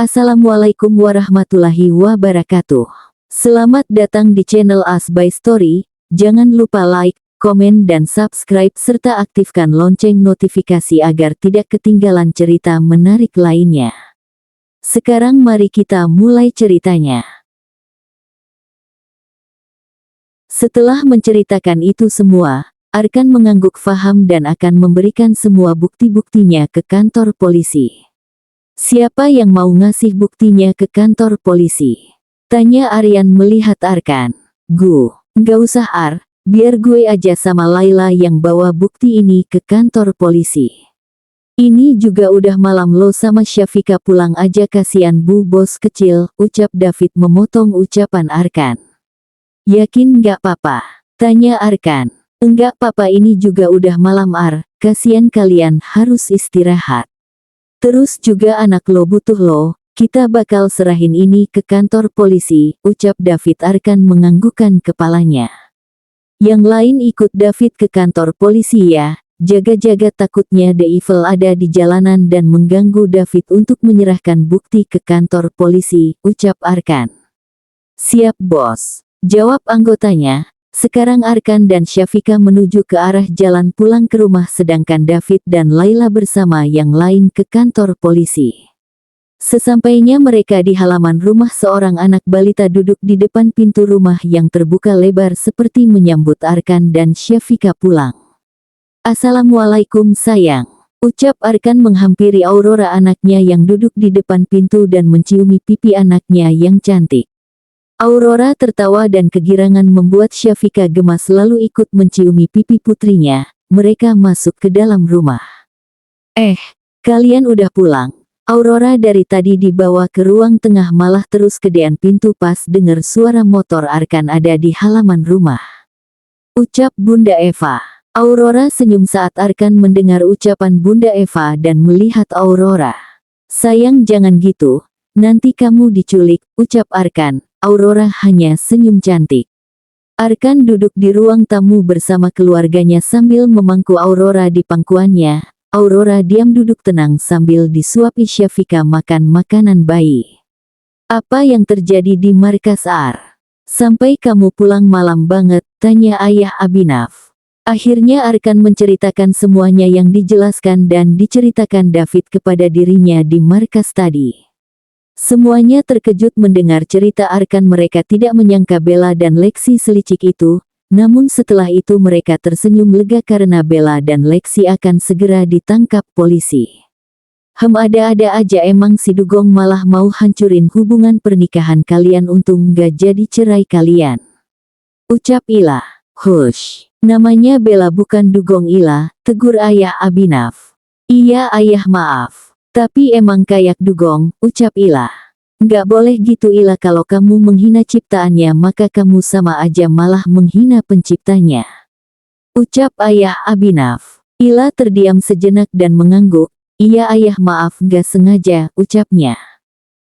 Assalamualaikum warahmatullahi wabarakatuh. Selamat datang di channel As by Story. Jangan lupa like, komen dan subscribe serta aktifkan lonceng notifikasi agar tidak ketinggalan cerita menarik lainnya. Sekarang mari kita mulai ceritanya. Setelah menceritakan itu semua, Arkan mengangguk faham dan akan memberikan semua bukti-buktinya ke kantor polisi. Siapa yang mau ngasih buktinya ke kantor polisi? Tanya Aryan melihat Arkan. Nggak usah Ar, biar gue aja sama Laila yang bawa bukti ini ke kantor polisi. Ini juga udah malam lo sama Syafika pulang aja kasihan bu bos kecil, ucap David memotong ucapan Arkan. Yakin nggak papa? Tanya Arkan. Enggak papa ini juga udah malam Ar, kasihan kalian harus istirahat. Terus juga anak lo butuh lo, kita bakal serahin ini ke kantor polisi, ucap David. Arkan menganggukkan kepalanya. Yang lain ikut David ke kantor polisi ya, jaga-jaga takutnya The Evil ada di jalanan dan mengganggu David untuk menyerahkan bukti ke kantor polisi, ucap Arkan. Siap bos, jawab anggotanya. Sekarang Arkan dan Syafika menuju ke arah jalan pulang ke rumah sedangkan David dan Laila bersama yang lain ke kantor polisi. Sesampainya mereka di halaman rumah, seorang anak balita duduk di depan pintu rumah yang terbuka lebar seperti menyambut Arkan dan Syafika pulang. Assalamualaikum sayang, ucap Arkan menghampiri Aurora anaknya yang duduk di depan pintu dan menciumi pipi anaknya yang cantik. Aurora tertawa dan kegirangan membuat Syafika gemas lalu ikut menciumi pipi putrinya. Mereka masuk ke dalam rumah. Kalian udah pulang? Aurora dari tadi dibawa ke ruang tengah malah terus kedean pintu pas dengar suara motor Arkan ada di halaman rumah. Ucap Bunda Eva. Aurora senyum saat Arkan mendengar ucapan Bunda Eva dan melihat Aurora. Sayang jangan gitu, nanti kamu diculik, ucap Arkan. Aurora hanya senyum cantik. Arkan duduk di ruang tamu bersama keluarganya sambil memangku Aurora di pangkuannya. Aurora diam duduk tenang sambil disuapi Syafika makan makanan bayi. Apa yang terjadi di markas Ar? Sampai kamu pulang malam banget, tanya ayah Abhinav. Akhirnya Arkan menceritakan semuanya yang dijelaskan dan diceritakan David kepada dirinya di markas tadi. Semuanya terkejut mendengar cerita Arkan. Mereka tidak menyangka Bella dan Lexi selicik itu, namun setelah itu mereka tersenyum lega karena Bella dan Lexi akan segera ditangkap polisi. Ada-ada aja emang si Dugong malah mau hancurin hubungan pernikahan kalian, untung gak jadi cerai kalian. Ucap Ila. Hush, namanya Bella bukan Dugong Ila, tegur ayah Abhinav. Iya ayah maaf. Tapi emang kayak Dugong, ucap Ila. Nggak boleh gitu Ila, kalau kamu menghina ciptaannya maka kamu sama aja malah menghina penciptanya. Ucap ayah Abhinav. Ila terdiam sejenak dan mengangguk. Iya ayah maaf gak sengaja, ucapnya.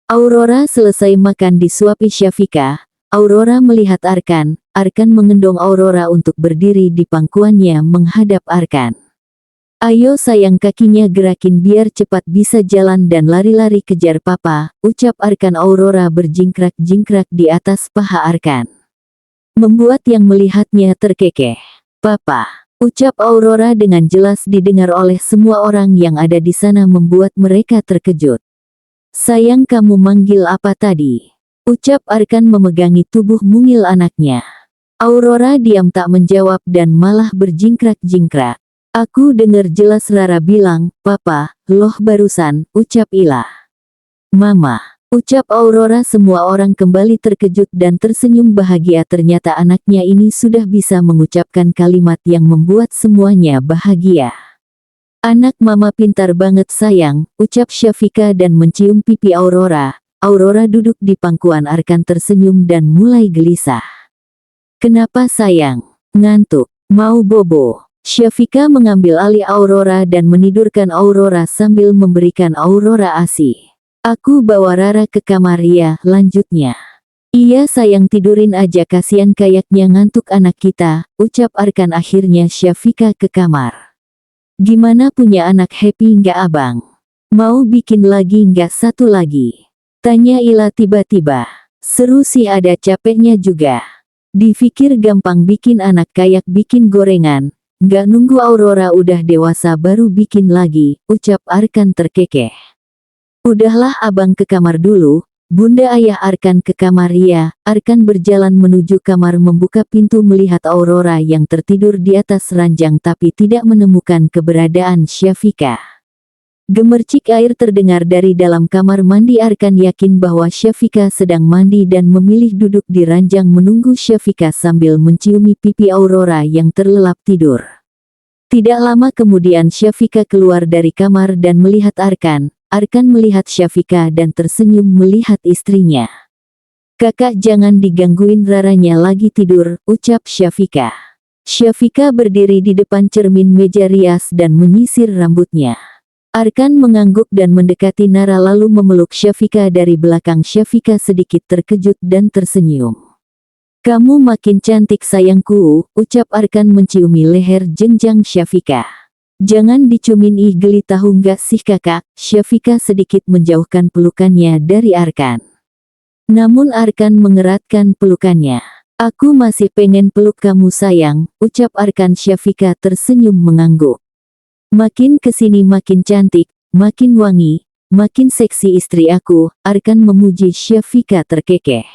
Aurora selesai makan disuapi Syafika. Aurora melihat Arkan. Arkan mengendong Aurora untuk berdiri di pangkuannya menghadap Arkan. Ayo sayang, kakinya gerakin biar cepat bisa jalan dan lari-lari kejar papa, ucap Arkan. Aurora berjingkrak-jingkrak di atas paha Arkan, membuat yang melihatnya terkekeh. Papa, ucap Aurora dengan jelas didengar oleh semua orang yang ada di sana membuat mereka terkejut. Sayang kamu manggil apa tadi? Ucap Arkan memegangi tubuh mungil anaknya. Aurora diam tak menjawab dan malah berjingkrak-jingkrak. Aku dengar jelas Rara bilang, papa, loh barusan, ucap Ila. Mama, ucap Aurora. Semua orang kembali terkejut dan tersenyum bahagia, ternyata anaknya ini sudah bisa mengucapkan kalimat yang membuat semuanya bahagia. Anak mama pintar banget sayang, ucap Syafika dan mencium pipi Aurora. Aurora duduk di pangkuan Arkan tersenyum dan mulai gelisah. Kenapa sayang? Ngantuk? Mau bobo? Syafika mengambil alih Aurora dan menidurkan Aurora sambil memberikan Aurora ASI. Aku bawa Rara ke kamar ya, lanjutnya. Iya sayang tidurin aja kasihan kayaknya ngantuk anak kita, ucap Arkan. Akhirnya Syafika ke kamar. Gimana punya anak happy nggak abang? Mau bikin lagi nggak satu lagi? Tanya Ila tiba-tiba. Seru sih, ada capeknya juga. Dipikir gampang bikin anak kayak bikin gorengan. Nggak nunggu Aurora udah dewasa baru bikin lagi, ucap Arkan terkekeh. Udahlah abang ke kamar dulu. Bunda ayah Arkan ke kamar. Ya, Arkan berjalan menuju kamar, membuka pintu melihat Aurora yang tertidur di atas ranjang tapi tidak menemukan keberadaan Syafika. Gemercik air terdengar dari dalam kamar mandi. Arkan yakin bahwa Syafika sedang mandi dan memilih duduk di ranjang menunggu Syafika sambil menciumi pipi Aurora yang terlelap tidur. Tidak lama kemudian Syafika keluar dari kamar dan melihat Arkan. Arkan melihat Syafika dan tersenyum melihat istrinya. Kakak, jangan digangguin, Raranya lagi tidur, ucap Syafika. Syafika berdiri di depan cermin meja rias dan menyisir rambutnya. Arkan mengangguk dan mendekati Nara lalu memeluk Syafika dari belakang. Syafika sedikit terkejut dan tersenyum. Kamu makin cantik sayangku, ucap Arkan menciumi leher jenjang Syafika. Jangan dicumin, ih geli tahu nggak sih kakak. Syafika sedikit menjauhkan pelukannya dari Arkan. Namun Arkan mengeratkan pelukannya. Aku masih pengen peluk kamu sayang, ucap Arkan. Syafika tersenyum mengangguk. Makin kesini makin cantik, makin wangi, makin seksi istri aku, Arkan memuji Syafika terkekeh.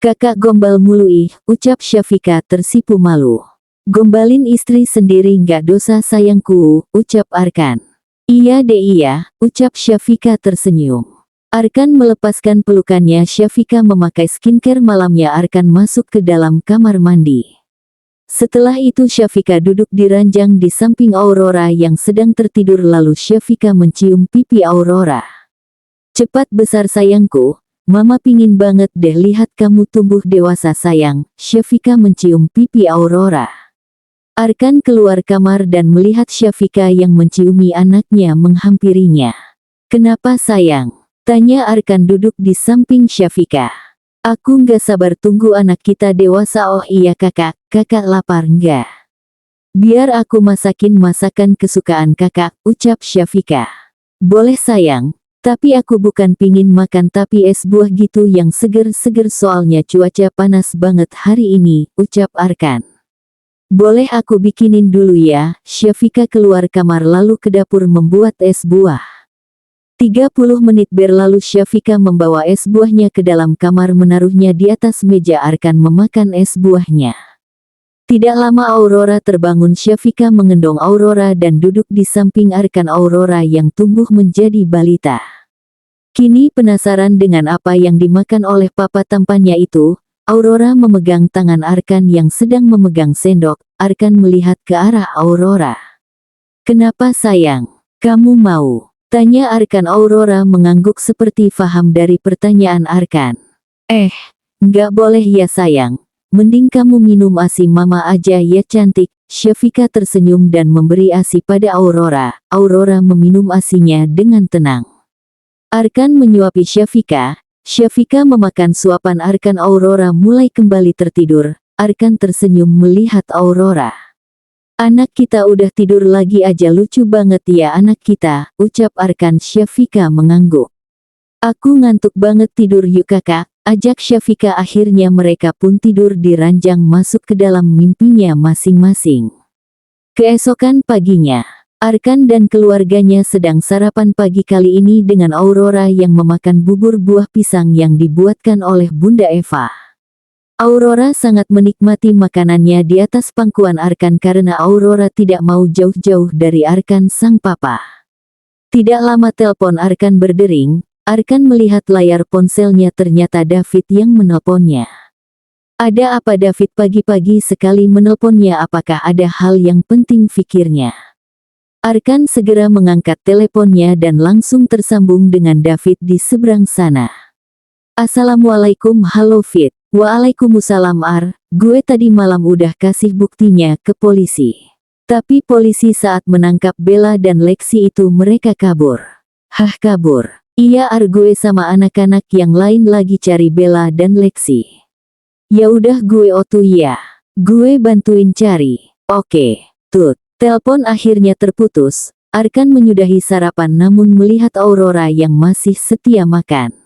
Kakak gombal mulu ih, ucap Syafika tersipu malu. Gombalin istri sendiri nggak dosa sayangku, ucap Arkan. Iya deh iya, ucap Syafika tersenyum. Arkan melepaskan pelukannya. Syafika memakai skincare malamnya. Arkan masuk ke dalam kamar mandi. Setelah itu Syafika duduk di ranjang di samping Aurora yang sedang tertidur, lalu Syafika mencium pipi Aurora. Cepat besar sayangku, mama pingin banget deh lihat kamu tumbuh dewasa sayang. Syafika mencium pipi Aurora. Arkan keluar kamar dan melihat Syafika yang menciumi anaknya menghampirinya. Kenapa sayang? Tanya Arkan duduk di samping Syafika. Aku nggak sabar tunggu anak kita dewasa. Oh iya kakak, kakak lapar nggak? Biar aku masakin masakan kesukaan kakak, ucap Syafika. Boleh sayang, tapi aku bukan pingin makan tapi es buah gitu yang seger-seger soalnya cuaca panas banget hari ini, ucap Arkan. Boleh aku bikinin dulu ya. Syafika keluar kamar lalu ke dapur membuat es buah. 30 menit berlalu. Syafika membawa es buahnya ke dalam kamar, menaruhnya di atas meja. Arkan memakan es buahnya. Tidak lama Aurora terbangun. Syafika mengendong Aurora dan duduk di samping Arkan. Aurora yang tumbuh menjadi balita kini penasaran dengan apa yang dimakan oleh papa tampannya itu. Aurora memegang tangan Arkan yang sedang memegang sendok. Arkan melihat ke arah Aurora. Kenapa sayang? Kamu mau? Tanya Arkan. Aurora mengangguk seperti faham dari pertanyaan Arkan. Nggak boleh ya sayang. Mending kamu minum ASI mama aja ya cantik. Syafika tersenyum dan memberi ASI pada Aurora. Aurora meminum ASInya dengan tenang. Arkan menyuapi Syafika. Syafika memakan suapan Arkan. Aurora mulai kembali tertidur. Arkan tersenyum melihat Aurora. Anak kita udah tidur lagi aja, lucu banget ya anak kita, ucap Arkan. Syafika mengangguk. Aku ngantuk banget, tidur yuk kakak, ajak Syafika. Akhirnya mereka pun tidur di ranjang, masuk ke dalam mimpinya masing-masing. Keesokan paginya, Arkan dan keluarganya sedang sarapan pagi kali ini dengan Aurora yang memakan bubur buah pisang yang dibuatkan oleh Bunda Eva. Aurora sangat menikmati makanannya di atas pangkuan Arkan karena Aurora tidak mau jauh-jauh dari Arkan sang papa. Tidak lama telepon Arkan berdering. Arkan melihat layar ponselnya, ternyata David yang menelponnya. Ada apa David pagi-pagi sekali menelponnya? Apakah ada hal yang penting, pikirnya. Arkan segera mengangkat teleponnya dan langsung tersambung dengan David di seberang sana. Assalamualaikum. Halo Fit. Waalaikumsalam Ar, gue tadi malam udah kasih buktinya ke polisi. Tapi polisi saat menangkap Bella dan Lexi itu mereka kabur. Hah, kabur? Iya Ar, gue sama anak-anak yang lain lagi cari Bella dan Lexi. Ya udah gue otu ya. Gue bantuin cari. Oke, tut. Telepon akhirnya terputus. Arkan menyudahi sarapan namun melihat Aurora yang masih setia makan.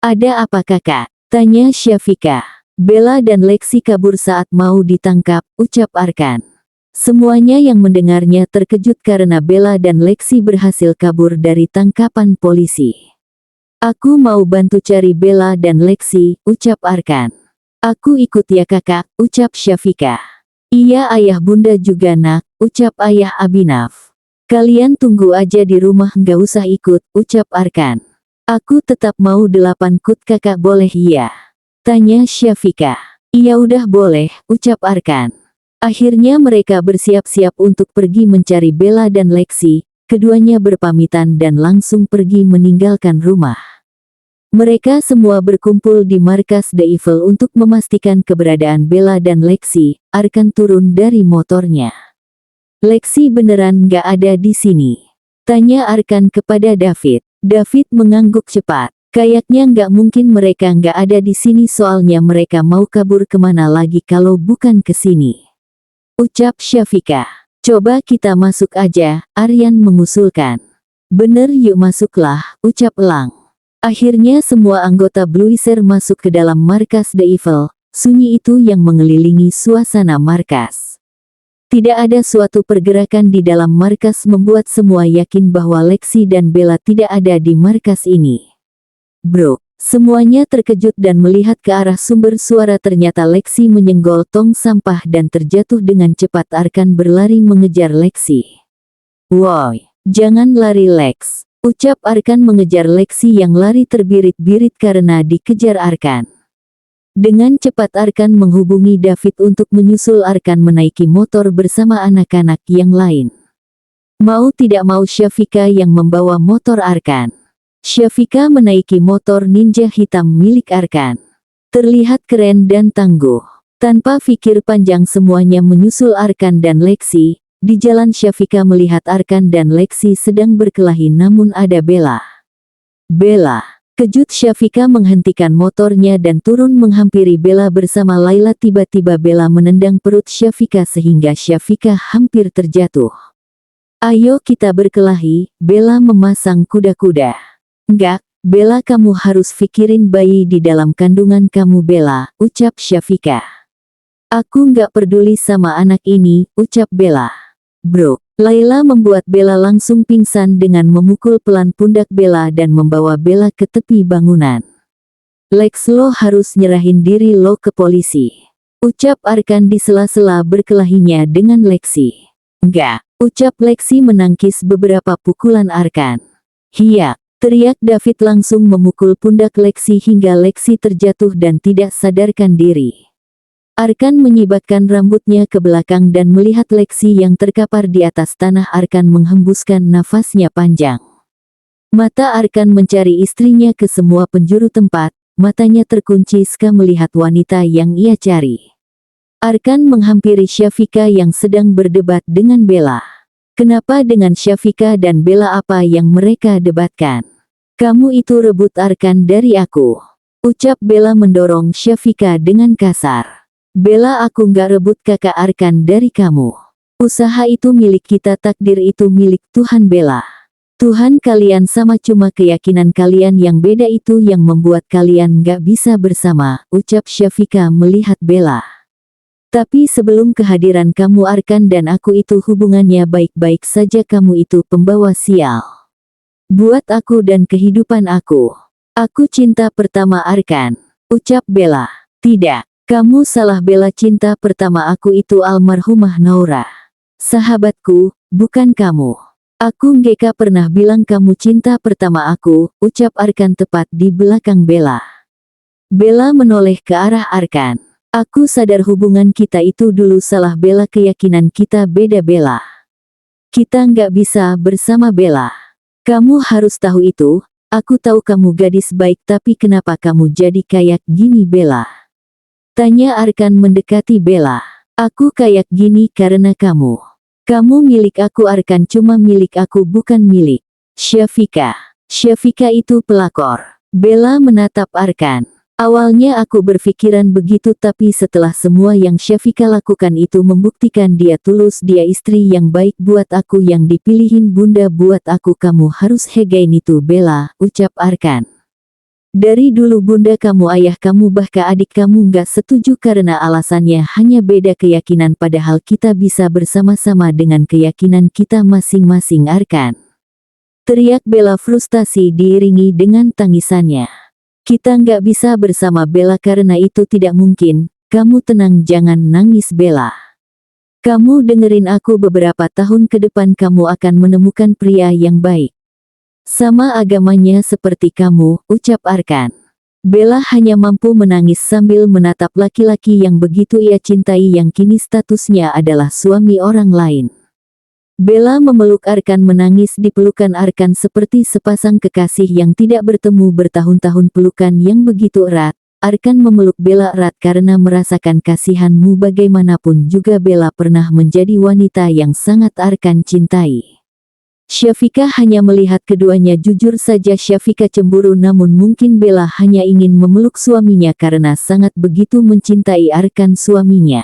Ada apa kakak? Tanya Syafika. Bella dan Lexi kabur saat mau ditangkap, ucap Arkan. Semuanya yang mendengarnya terkejut karena Bella dan Lexi berhasil kabur dari tangkapan polisi. Aku mau bantu cari Bella dan Lexi, ucap Arkan. Aku ikut ya kakak, ucap Syafika. Iya ayah bunda juga nak, ucap ayah Abhinav. Kalian tunggu aja di rumah nggak usah ikut, ucap Arkan. Aku tetap mau 8 kut kakak boleh iya? Tanya Syafika. Iya udah boleh, ucap Arkan. Akhirnya mereka bersiap-siap untuk pergi mencari Bella dan Lexi, keduanya berpamitan dan langsung pergi meninggalkan rumah. Mereka semua berkumpul di markas The Evil untuk memastikan keberadaan Bella dan Lexi. Arkan turun dari motornya. Lexi beneran nggak ada di sini? Tanya Arkan kepada David. David mengangguk cepat. Kayaknya nggak mungkin mereka nggak ada di sini soalnya mereka mau kabur kemana lagi kalau bukan ke sini. Ucap Syafika. Coba kita masuk aja, Aryan mengusulkan. Bener yuk masuklah, ucap Elang. Akhirnya semua anggota Bluiser masuk ke dalam markas The Evil. Sunyi itu yang mengelilingi suasana markas. Tidak ada suatu pergerakan di dalam markas membuat semua yakin bahwa Lexi dan Bella tidak ada di markas ini. Bro, semuanya terkejut dan melihat ke arah sumber suara ternyata Lexi menyenggol tong sampah dan terjatuh dengan cepat. Arkan berlari mengejar Lexi. Woi, jangan lari Lex, ucap Arkan mengejar Lexi yang lari terbirit-birit karena dikejar Arkan. Dengan cepat Arkan menghubungi David untuk menyusul Arkan menaiki motor bersama anak-anak yang lain. Mau tidak mau Syafika yang membawa motor Arkan. Syafika menaiki motor ninja hitam milik Arkan. Terlihat keren dan tangguh. Tanpa pikir panjang semuanya menyusul Arkan dan Lexi. Di jalan Syafika melihat Arkan dan Lexi sedang berkelahi namun ada Bella. Bella. Kejut Syafika menghentikan motornya dan turun menghampiri Bella bersama Laila. Tiba-tiba Bella menendang perut Syafika sehingga Syafika hampir terjatuh. Ayo kita berkelahi, Bella memasang kuda-kuda. Enggak, Bella kamu harus pikirin bayi di dalam kandungan kamu Bella, ucap Syafika. Aku nggak peduli sama anak ini, ucap Bella. Bro. Laila membuat Bella langsung pingsan dengan memukul pelan pundak Bella dan membawa Bella ke tepi bangunan. Lex lo harus nyerahin diri lo ke polisi. Ucap Arkan di sela-sela berkelahinya dengan Lexi. Enggak, ucap Lexi menangkis beberapa pukulan Arkan. Hiya, teriak David langsung memukul pundak Lexi hingga Lexi terjatuh dan tidak sadarkan diri. Arkan menyibatkan rambutnya ke belakang dan melihat Lexi yang terkapar di atas tanah. Arkan menghembuskan nafasnya panjang. Mata Arkan mencari istrinya ke semua penjuru tempat, matanya terkunci Ska melihat wanita yang ia cari. Arkan menghampiri Syafika yang sedang berdebat dengan Bella. Kenapa dengan Syafika dan Bella apa yang mereka debatkan? Kamu itu rebut Arkan dari aku. Ucap Bella mendorong Syafika dengan kasar. Bella aku nggak rebut kakak Arkan dari kamu. Usaha itu milik kita takdir itu milik Tuhan Bella. Tuhan kalian sama cuma keyakinan kalian yang beda itu yang membuat kalian nggak bisa bersama, ucap Syafika melihat Bella. Tapi sebelum kehadiran kamu Arkan dan aku itu hubungannya baik-baik saja kamu itu pembawa sial. Buat aku dan kehidupan aku. Aku cinta pertama Arkan, ucap Bella. Tidak. Kamu salah Bella cinta pertama aku itu almarhumah Naura. Sahabatku, bukan kamu. Aku nggak pernah bilang kamu cinta pertama aku, ucap Arkan tepat di belakang Bella. Bella menoleh ke arah Arkan. Aku sadar hubungan kita itu dulu salah Bella keyakinan kita beda Bella. Kita nggak bisa bersama Bella. Kamu harus tahu itu, aku tahu kamu gadis baik tapi kenapa kamu jadi kayak gini Bella? Tanya Arkan mendekati Bella. Aku kayak gini karena kamu. Kamu milik aku Arkan cuma milik aku bukan milik Syafika. Syafika itu pelakor. Bella menatap Arkan. Awalnya aku berpikiran begitu tapi setelah semua yang Syafika lakukan itu membuktikan dia tulus dia istri yang baik buat aku yang dipilihin bunda buat aku kamu harus hargain itu Bella, ucap Arkan. Dari dulu bunda kamu, ayah kamu, bahkan adik kamu nggak setuju karena alasannya hanya beda keyakinan, padahal kita bisa bersama-sama dengan keyakinan kita masing-masing, Arkan. Teriak Bella frustasi diiringi dengan tangisannya. Kita nggak bisa bersama Bella karena itu tidak mungkin. Kamu tenang, jangan nangis Bella. Kamu dengerin aku, beberapa tahun ke depan kamu akan menemukan pria yang baik. Sama agamanya seperti kamu, ucap Arkan. Bella hanya mampu menangis sambil menatap laki-laki yang begitu ia cintai yang kini statusnya adalah suami orang lain. Bella memeluk Arkan, menangis di pelukan Arkan seperti sepasang kekasih yang tidak bertemu bertahun-tahun. Pelukan yang begitu erat. Arkan memeluk Bella erat karena merasakan kasihanmu. Bagaimanapun juga Bella pernah menjadi wanita yang sangat Arkan cintai. Syafika hanya melihat keduanya. Jujur saja Syafika cemburu, namun mungkin Bella hanya ingin memeluk suaminya karena sangat begitu mencintai Arkan suaminya.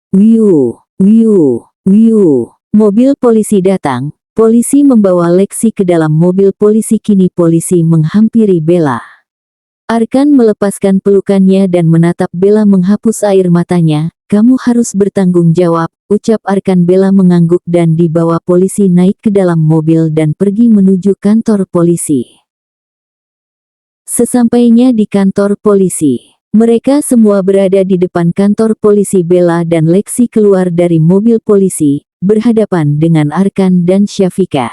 Wiu, wiu, wiu. Mobil polisi datang. Polisi membawa Lexi ke dalam mobil polisi. Kini polisi menghampiri Bella. Arkan melepaskan pelukannya dan menatap Bella menghapus air matanya. Kamu harus bertanggung jawab, ucap Arkan. Bella mengangguk dan dibawa polisi naik ke dalam mobil dan pergi menuju kantor polisi. Sesampainya di kantor polisi, mereka semua berada di depan kantor polisi. Bella dan Lexi keluar dari mobil polisi, berhadapan dengan Arkan dan Syafika.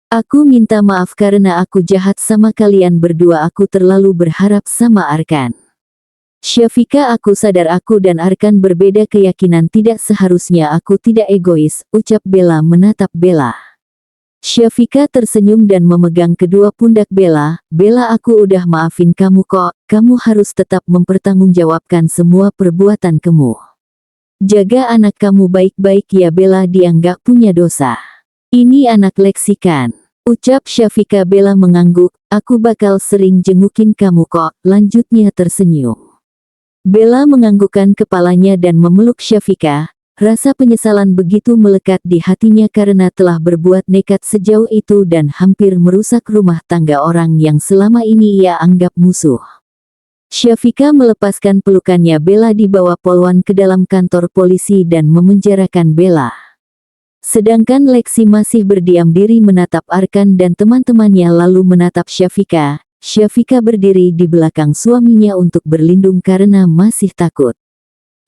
Aku minta maaf karena aku jahat sama kalian berdua. Aku terlalu berharap sama Arkan. Syafika, aku sadar aku dan Arkan berbeda keyakinan. Tidak seharusnya aku tidak egois, ucap Bella menatap Bella. Syafika tersenyum dan memegang kedua pundak Bella. Bella, aku udah maafin kamu kok. Kamu harus tetap mempertanggungjawabkan semua perbuatan kamu. Jaga anak kamu baik-baik ya Bella, dia nggak punya dosa. Ini anak Lexi kan? Ucap Syafika. Bella mengangguk. Aku bakal sering jengukin kamu kok, lanjutnya tersenyum. Bella menganggukkan kepalanya dan memeluk Syafika. Rasa penyesalan begitu melekat di hatinya karena telah berbuat nekat sejauh itu dan hampir merusak rumah tangga orang yang selama ini ia anggap musuh. Syafika melepaskan pelukannya. Bella dibawa polwan ke dalam kantor polisi dan memenjarakan Bella. Sedangkan Lexi masih berdiam diri menatap Arkan dan teman-temannya lalu menatap Syafika. Syafika berdiri di belakang suaminya untuk berlindung karena masih takut.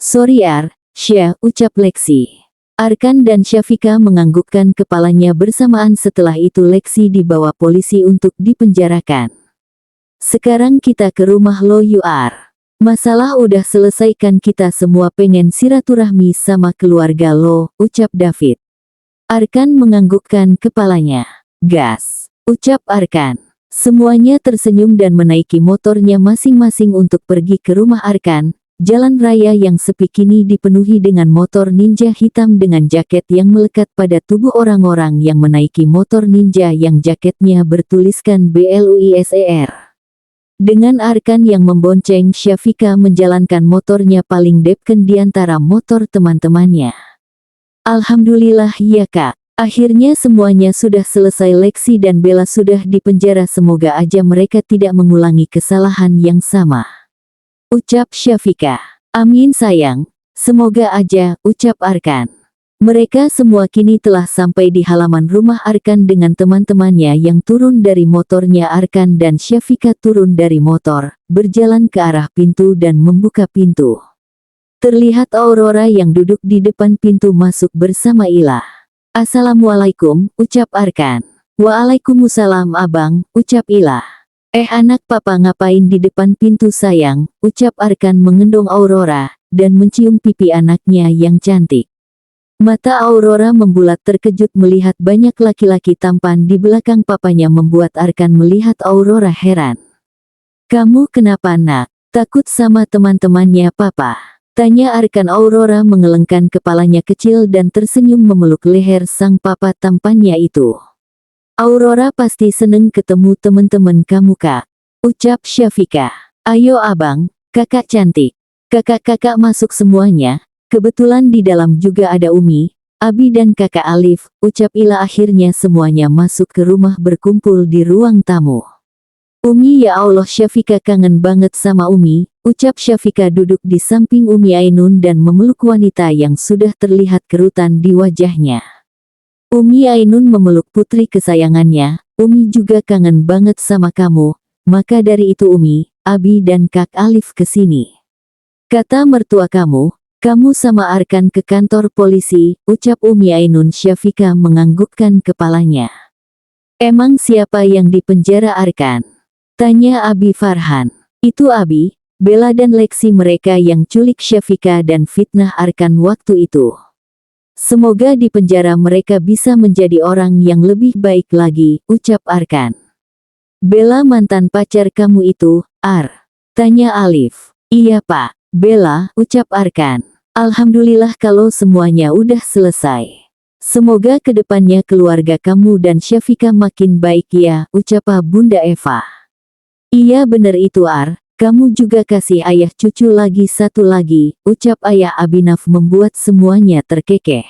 Sorry Syah, ucap Lexi. Arkan dan Syafika menganggukkan kepalanya bersamaan. Setelah itu Lexi dibawa polisi untuk dipenjarakan. Sekarang kita ke rumah lo Yuar. Masalah udah selesaikan, kita semua pengen silaturahmi sama keluarga lo, ucap David. Arkan menganggukkan kepalanya. Gas, ucap Arkan. Semuanya tersenyum dan menaiki motornya masing-masing untuk pergi ke rumah Arkan. Jalan raya yang sepi kini dipenuhi dengan motor ninja hitam dengan jaket yang melekat pada tubuh orang-orang yang menaiki motor ninja yang jaketnya bertuliskan BLUISER. Dengan Arkan yang membonceng Syafika menjalankan motornya paling depan di antara motor teman-temannya. Alhamdulillah ya kak. Akhirnya semuanya sudah selesai. Lexi dan Bella sudah dipenjara. Semoga aja mereka tidak mengulangi kesalahan yang sama, ucap Syafika. Amin sayang. Semoga aja, ucap Arkan. Mereka semua kini telah sampai di halaman rumah Arkan dengan teman-temannya yang turun dari motornya. Arkan dan Syafika turun dari motor, berjalan ke arah pintu dan membuka pintu. Terlihat Aurora yang duduk di depan pintu masuk bersama Ila. Assalamualaikum, ucap Arkan. Waalaikumsalam abang, ucap Ila. Anak papa ngapain di depan pintu sayang, ucap Arkan mengendong Aurora, dan mencium pipi anaknya yang cantik. Mata Aurora membulat terkejut melihat banyak laki-laki tampan di belakang papanya membuat Arkan melihat Aurora heran. Kamu kenapa nak? Takut sama teman-temannya papa? Tanya Arkan. Aurora mengelengkan kepalanya kecil dan tersenyum memeluk leher sang papa tampannya itu. Aurora pasti seneng ketemu teman-teman kamu kak, ucap Syafika. Ayo abang, kakak cantik. Kakak-kakak masuk semuanya. Kebetulan di dalam juga ada Umi, Abi dan kakak Alif, ucap Ila. Akhirnya semuanya masuk ke rumah berkumpul di ruang tamu. Umi, ya Allah, Syafika kangen banget sama Umi, ucap Syafika duduk di samping Umi Ainun dan memeluk wanita yang sudah terlihat kerutan di wajahnya. Umi Ainun memeluk putri kesayangannya, Umi juga kangen banget sama kamu, maka dari itu Umi, Abi dan Kak Alif kesini. Kata mertua kamu sama Arkan ke kantor polisi, ucap Umi Ainun. Syafika menganggukkan kepalanya. Emang siapa yang dipenjara Arkan? Tanya Abi Farhan. Itu Abi, Bella dan Lexi, mereka yang culik Syafika dan fitnah Arkan waktu itu. Semoga di penjara mereka bisa menjadi orang yang lebih baik lagi, ucap Arkan. Bella mantan pacar kamu itu, Ar? Tanya Alif. Iya Pak, Bella, ucap Arkan. Alhamdulillah kalau semuanya udah selesai. Semoga kedepannya keluarga kamu dan Syafika makin baik ya, ucap Bunda Eva. Iya bener itu Ar, kamu juga kasih ayah cucu lagi satu lagi, ucap ayah Abinaf membuat semuanya terkekeh.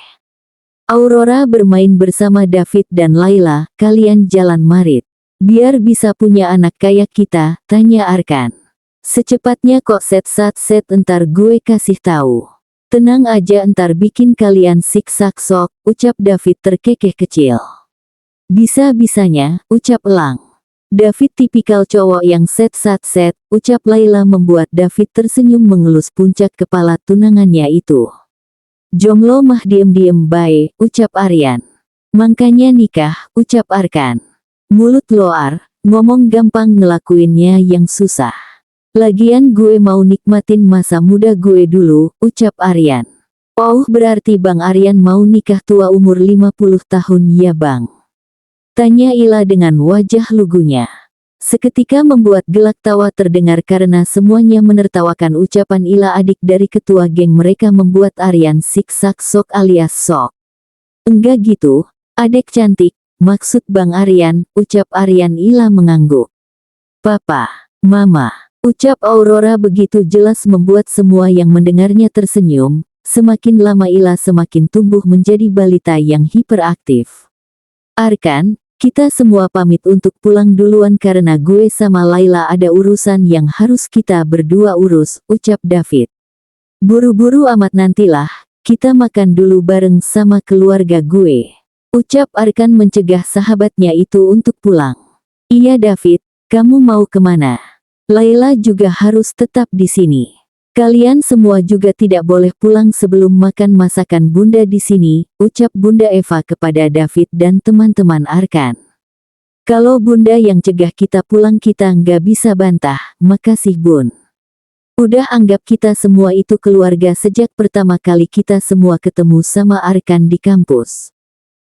Aurora bermain bersama David dan Laila, kalian jalan marit. Biar bisa punya anak kayak kita, tanya Arkan. Secepatnya kok set, entar gue kasih tahu. Tenang aja, entar bikin kalian siksak sok, ucap David terkekeh kecil. Bisa-bisanya, ucap Elang. David tipikal cowok yang set, ucap Laila membuat David tersenyum mengelus puncak kepala tunangannya itu. Jomblo mah diem-diem bae, ucap Aryan. Makanya nikah, ucap Arkan. Mulut lo Ar, ngomong gampang ngelakuinnya yang susah. Lagian gue mau nikmatin masa muda gue dulu, ucap Aryan. Oh berarti Bang Aryan mau nikah tua umur 50 tahun ya Bang? Tanya Ila dengan wajah lugunya. Seketika membuat gelak tawa terdengar karena semuanya menertawakan ucapan Ila, adik dari ketua geng mereka, membuat Aryan siksak sok alias sok. Enggak gitu, adek cantik, maksud Bang Aryan, ucap Aryan. Ila mengangguk. Papa, Mama, ucap Aurora begitu jelas membuat semua yang mendengarnya tersenyum. Semakin lama Ila semakin tumbuh menjadi balita yang hiperaktif. Arkan, kita semua pamit untuk pulang duluan karena gue sama Laila ada urusan yang harus kita berdua urus, ucap David. Buru-buru amat, nantilah, kita makan dulu bareng sama keluarga gue, ucap Arkan mencegah sahabatnya itu untuk pulang. Iya David, kamu mau kemana? Laila juga harus tetap di sini. Kalian semua juga tidak boleh pulang sebelum makan masakan Bunda di sini, ucap Bunda Eva kepada David dan teman-teman Arkan. Kalau Bunda yang cegah kita pulang kita nggak bisa bantah, makasih Bun. Udah anggap kita semua itu keluarga sejak pertama kali kita semua ketemu sama Arkan di kampus,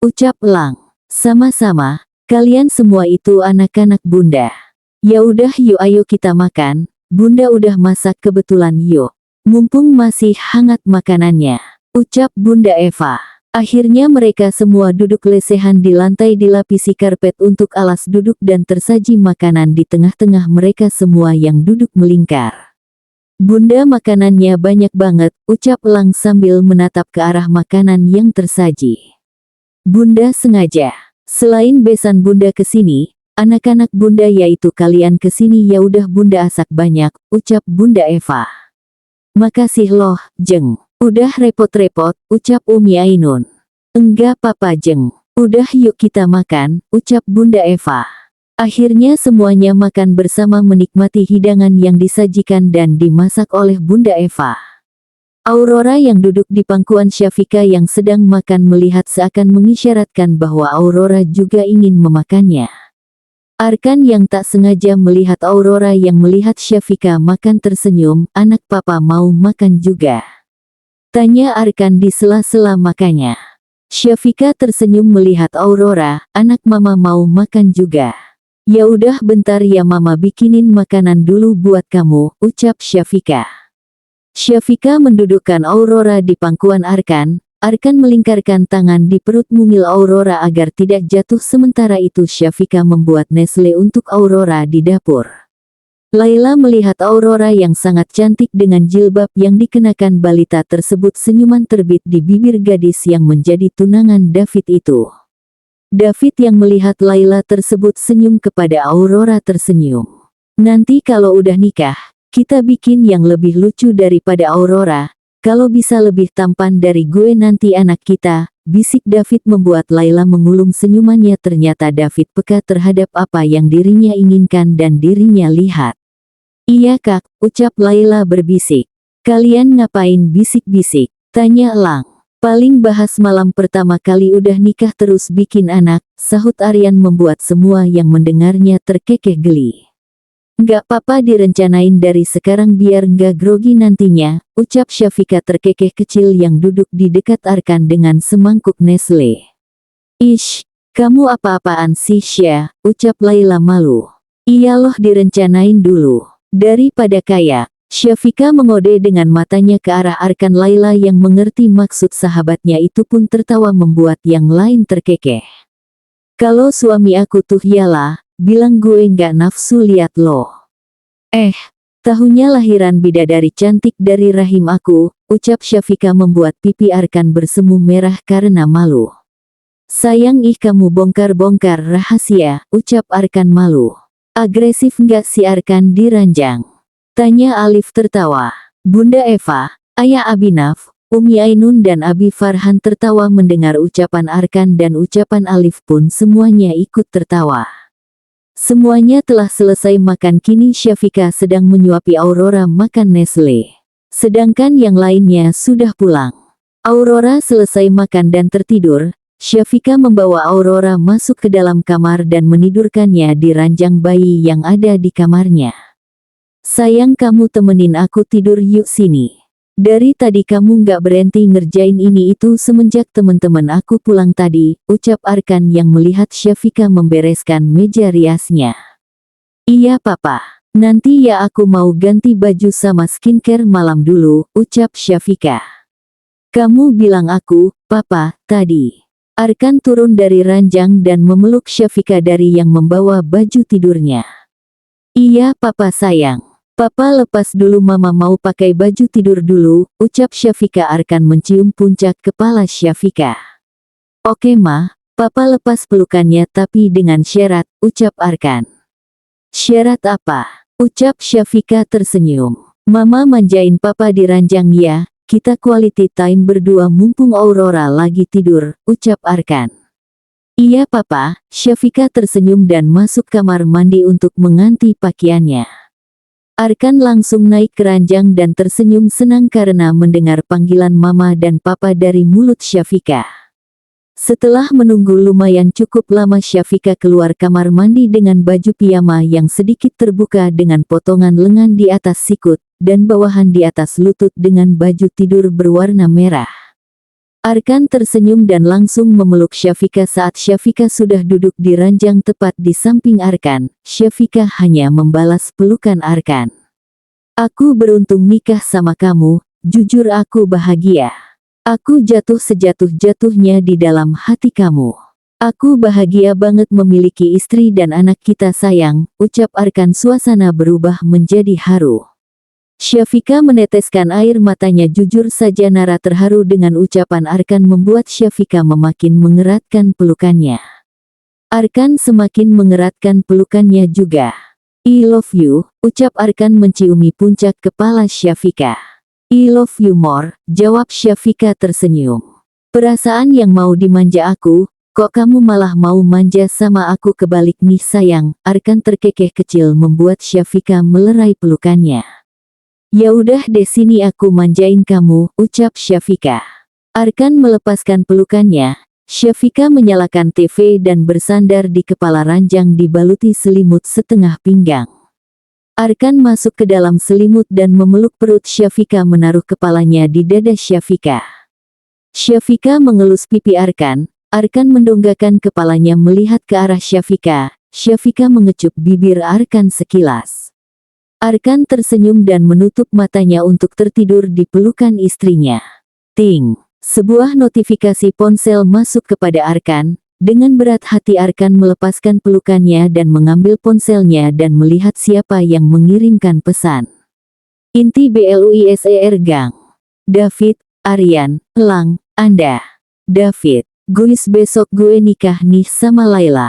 ucap Lang. Sama-sama, kalian semua itu anak-anak Bunda. Ya udah yuk ayo kita makan. Bunda udah masak kebetulan, yuk. Mumpung masih hangat makanannya, ucap Bunda Eva. Akhirnya mereka semua duduk lesehan di lantai dilapisi karpet untuk alas duduk dan tersaji makanan di tengah-tengah mereka semua yang duduk melingkar. Bunda makanannya banyak banget, ucap Lang sambil menatap ke arah makanan yang tersaji. Bunda sengaja. Selain besan Bunda kesini, anak-anak Bunda yaitu kalian kesini ya udah Bunda asak banyak, ucap Bunda Eva. Makasih loh, Jeng. Udah repot-repot, ucap Umi Ainun. Enggak apa-apa Jeng. Udah yuk kita makan, ucap Bunda Eva. Akhirnya semuanya makan bersama menikmati hidangan yang disajikan dan dimasak oleh Bunda Eva. Aurora yang duduk di pangkuan Syafika yang sedang makan melihat seakan mengisyaratkan bahwa Aurora juga ingin memakannya. Arkan yang tak sengaja melihat Aurora yang melihat Syafika makan tersenyum, anak papa mau makan juga? Tanya Arkan di sela-sela makannya. Syafika tersenyum melihat Aurora, anak mama mau makan juga. Ya udah bentar ya mama bikinin makanan dulu buat kamu, ucap Syafika. Syafika mendudukkan Aurora di pangkuan Arkan. Arkan melingkarkan tangan di perut mungil Aurora agar tidak jatuh, sementara itu Syafika membuat Nestle untuk Aurora di dapur. Laila melihat Aurora yang sangat cantik dengan jilbab yang dikenakan balita tersebut, senyuman terbit di bibir gadis yang menjadi tunangan David itu. David yang melihat Laila tersebut senyum kepada Aurora tersenyum. Nanti kalau udah nikah, kita bikin yang lebih lucu daripada Aurora. Kalau bisa lebih tampan dari gue nanti anak kita, bisik David membuat Laila mengulum senyumannya. Ternyata David peka terhadap apa yang dirinya inginkan dan dirinya lihat. Iya kak, ucap Laila berbisik. Kalian ngapain bisik-bisik? Tanya Elang. Paling bahas malam pertama kali udah nikah terus bikin anak, sahut Aryan membuat semua yang mendengarnya terkekeh geli. Nggak apa-apa direncanain dari sekarang biar nggak grogi nantinya, ucap Syafika terkekeh kecil yang duduk di dekat Arkan dengan semangkuk Nestle. Ish, kamu apa-apaan sih Syah, ucap Laila malu. Iya loh direncanain dulu. Daripada kaya, Syafika mengode dengan matanya ke arah Arkan. Laila yang mengerti maksud sahabatnya itu pun tertawa membuat yang lain terkekeh. Kalau suami aku tuh yalah, bilang gue nggak nafsu liat lo. Tahunya lahiran bidadari cantik dari rahim aku, ucap Syafika membuat pipi Arkan bersemu merah karena malu. Sayang kamu bongkar-bongkar rahasia, ucap Arkan malu. Agresif nggak si Arkan diranjang? Tanya Alif tertawa. Bunda Eva, Ayah Abinaf, Umi Ainun dan Abi Farhan tertawa mendengar ucapan Arkan dan ucapan Alif pun semuanya ikut tertawa. Semuanya telah selesai makan, kini Syafika sedang menyuapi Aurora makan Nestle. Sedangkan yang lainnya sudah pulang. Aurora selesai makan dan tertidur, Syafika membawa Aurora masuk ke dalam kamar dan menidurkannya di ranjang bayi yang ada di kamarnya. Sayang kamu temenin aku tidur yuk sini. Dari tadi kamu nggak berhenti ngerjain ini itu semenjak teman-teman aku pulang tadi, ucap Arkan yang melihat Syafika membereskan meja riasnya. Iya papa, nanti ya aku mau ganti baju sama skincare malam dulu, ucap Syafika. Kamu bilang aku, papa, tadi. Arkan turun dari ranjang dan memeluk Syafika dari yang membawa baju tidurnya. Iya papa sayang. Papa lepas dulu mama mau pakai baju tidur dulu, ucap Syafika. Arkan mencium puncak kepala Syafika. Oke ma, papa lepas pelukannya tapi dengan syarat, ucap Arkan. Syarat apa? Ucap Syafika tersenyum. Mama manjain papa di ranjang ya, kita quality time berdua mumpung Aurora lagi tidur, ucap Arkan. Iya papa, Syafika tersenyum dan masuk kamar mandi untuk mengganti pakaiannya. Arkan langsung naik ke ranjang dan tersenyum senang karena mendengar panggilan mama dan papa dari mulut Syafika. Setelah menunggu lumayan cukup lama, Syafika keluar kamar mandi dengan baju piyama yang sedikit terbuka dengan potongan lengan di atas sikut, dan bawahan di atas lutut dengan baju tidur berwarna merah. Arkan tersenyum dan langsung memeluk Syafika. Saat Syafika sudah duduk di ranjang tepat di samping Arkan, Syafika hanya membalas pelukan Arkan. Aku beruntung nikah sama kamu, jujur aku bahagia. Aku jatuh sejatuh-jatuhnya di dalam hati kamu. Aku bahagia banget memiliki istri dan anak kita sayang, ucap Arkan. Suasana berubah menjadi haru. Syafika meneteskan air matanya. Jujur saja Nara terharu dengan ucapan Arkan membuat Syafika memakin mengeratkan pelukannya. Arkan semakin mengeratkan pelukannya juga. I love you, ucap Arkan menciumi puncak kepala Syafika. I love you more, jawab Syafika tersenyum. Perasaan yang mau dimanja aku, kok kamu malah mau manja sama aku? Kebalik nih sayang, Arkan terkekeh kecil membuat Syafika melerai pelukannya. Ya udah deh sini aku manjain kamu, ucap Syafika. Arkan melepaskan pelukannya. Syafika menyalakan TV dan bersandar di kepala ranjang dibaluti selimut setengah pinggang. Arkan masuk ke dalam selimut dan memeluk perut Syafika, menaruh kepalanya di dada Syafika. Syafika mengelus pipi Arkan. Arkan mendongakkan kepalanya melihat ke arah Syafika. Syafika mengecup bibir Arkan sekilas. Arkan tersenyum dan menutup matanya untuk tertidur di pelukan istrinya. Ting! Sebuah notifikasi ponsel masuk kepada Arkan. Dengan berat hati Arkan melepaskan pelukannya dan mengambil ponselnya dan melihat siapa yang mengirimkan pesan. Inti BLUISER Gang. David, Aryan, Elang, Anda. David. guys besok gue nikah nih sama Laila.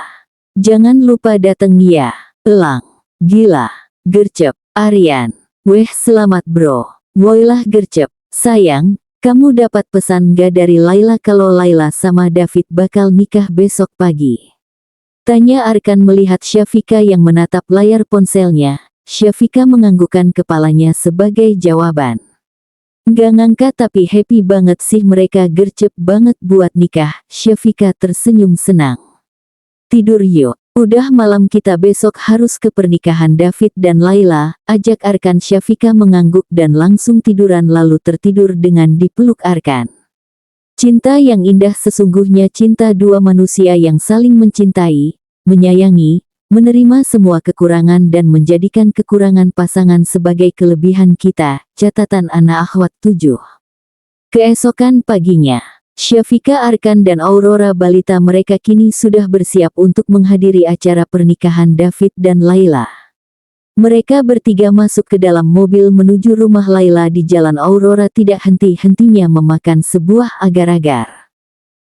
Jangan lupa dateng ya. Elang. Gila. Gercep. Aryan. Weh selamat bro. Woilah gercep. Sayang, kamu dapat pesan gak dari Laila kalau Laila sama David bakal nikah besok pagi? Tanya Arkan melihat Syafika yang menatap layar ponselnya. Syafika menganggukkan kepalanya sebagai jawaban. Nggak ngangka tapi happy banget sih mereka gercep banget buat nikah. Syafika tersenyum senang. Tidur yuk. Udah malam kita besok harus ke pernikahan David dan Laila. Ajak Arkan. Syafika mengangguk dan langsung tiduran lalu tertidur dengan dipeluk Arkan. Cinta yang indah sesungguhnya cinta dua manusia yang saling mencintai, menyayangi, menerima semua kekurangan dan menjadikan kekurangan pasangan sebagai kelebihan kita. Catatan Ana Akhwat 7. Keesokan paginya, Syafika, Arkan dan Aurora balita mereka kini sudah bersiap untuk menghadiri acara pernikahan David dan Laila. Mereka bertiga masuk ke dalam mobil menuju rumah Laila. Di jalan Aurora tidak henti-hentinya memakan sebuah agar-agar.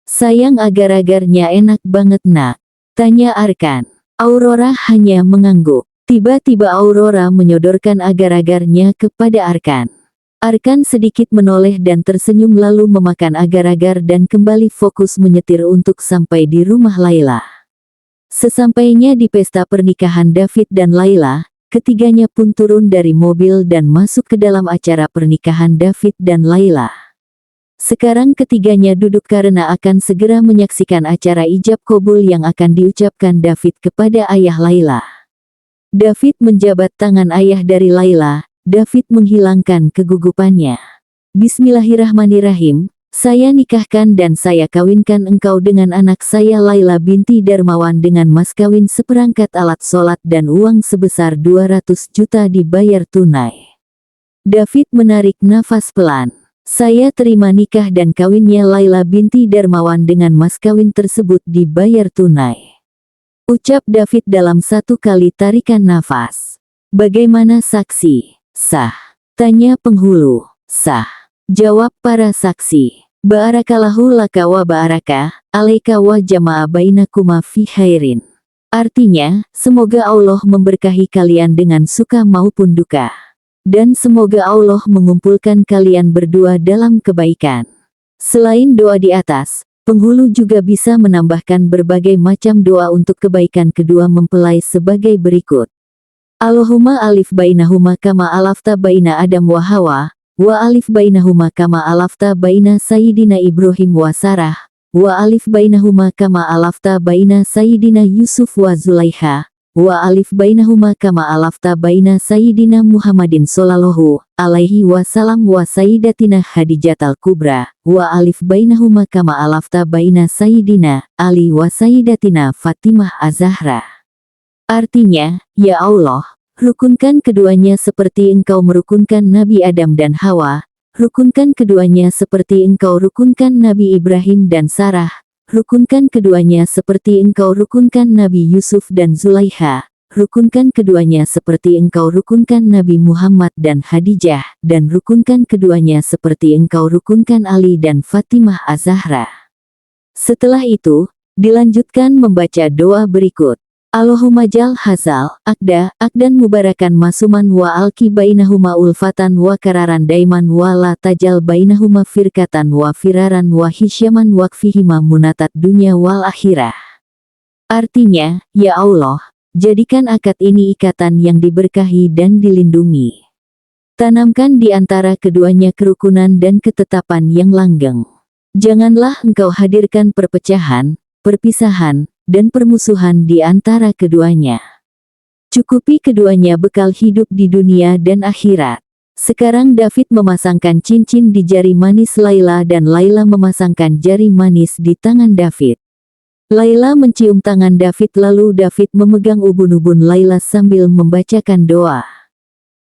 Sayang, agar-agarnya enak banget nak? Tanya Arkan. Aurora hanya mengangguk. Tiba-tiba Aurora menyodorkan agar-agarnya kepada Arkan. Arkan sedikit menoleh dan tersenyum lalu memakan agar-agar dan kembali fokus menyetir untuk sampai di rumah Laila. Sesampainya di pesta pernikahan David dan Laila, ketiganya pun turun dari mobil dan masuk ke dalam acara pernikahan David dan Laila. Sekarang ketiganya duduk karena akan segera menyaksikan acara ijab kabul yang akan diucapkan David kepada ayah Laila. David menjabat tangan ayah dari Laila. David menghilangkan kegugupannya. Bismillahirrahmanirrahim. Saya nikahkan dan saya kawinkan engkau dengan anak saya Laila binti Darmawan dengan mas kawin seperangkat alat sholat dan uang sebesar 200 juta dibayar tunai. David menarik nafas pelan. Saya terima nikah dan kawinnya Laila binti Darmawan dengan mas kawin tersebut dibayar tunai. Ucap David dalam satu kali tarikan nafas. Bagaimana saksi? Sah. Tanya penghulu. Sah. Jawab para saksi. Barakallahu laka wa baraka, alaika wa jama'a bainakuma fi khairin. Artinya, semoga Allah memberkahi kalian dengan suka maupun duka. Dan semoga Allah mengumpulkan kalian berdua dalam kebaikan. Selain doa di atas, penghulu juga bisa menambahkan berbagai macam doa untuk kebaikan kedua mempelai sebagai berikut. Allahumma alif bainahuma kama alafta baina Adam wa Hawa. Wa alif bainahuma kama alafta baina Sayyidina Ibrahim wa Sarah, wa alif bainahuma kama alafta baina Sayyidina Yusuf wa Zulaiha, wa alif bainahuma kama alafta baina Sayyidina Muhammadin sallallahu alaihi wasallam wa Sayyidatina Khadijatul Kubra, wa alif bainahuma kama alafta baina Sayyidina Ali wa Sayyidatina Fatimah Az-Zahra. Artinya, ya Allah, rukunkan keduanya seperti engkau merukunkan Nabi Adam dan Hawa, rukunkan keduanya seperti engkau rukunkan Nabi Ibrahim dan Sarah, rukunkan keduanya seperti engkau rukunkan Nabi Yusuf dan Zulaiha, rukunkan keduanya seperti engkau rukunkan Nabi Muhammad dan Khadijah, dan rukunkan keduanya seperti engkau rukunkan Ali dan Fatimah Az-Zahra. Setelah itu, dilanjutkan membaca doa berikut. Allahumma jal hazal, akdan mubarakan masuman wa alki bainahuma ulfatan wa kararan daiman wa la tajal bainahuma firkatan wa firaran wa hisyaman wakfihima munatat dunya wal akhirah. Artinya, ya Allah, jadikan akad ini ikatan yang diberkahi dan dilindungi. Tanamkan di antara keduanya kerukunan dan ketetapan yang langgeng. Janganlah engkau hadirkan perpecahan, perpisahan, dan permusuhan di antara keduanya. Cukupi keduanya bekal hidup di dunia dan akhirat. Sekarang David memasangkan cincin di jari manis Laila dan Laila memasangkan jari manis di tangan David. Laila mencium tangan David lalu David memegang ubun-ubun Laila sambil membacakan doa.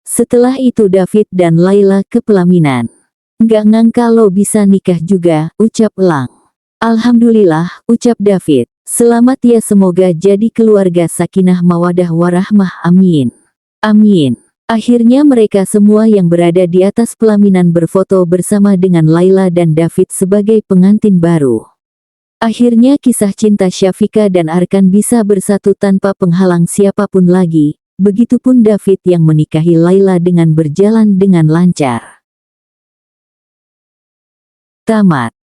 Setelah itu David dan Laila ke pelaminan. Nggak ngangka lo bisa nikah juga, ucap Elang. Alhamdulillah, ucap David. Selamat ya, semoga jadi keluarga sakinah mawadah warahmah, amin. Amin. Akhirnya mereka semua yang berada di atas pelaminan berfoto bersama dengan Laila dan David sebagai pengantin baru. Akhirnya kisah cinta Syafika dan Arkan bisa bersatu tanpa penghalang siapapun lagi. Begitupun David yang menikahi Laila dengan berjalan dengan lancar. Tamat.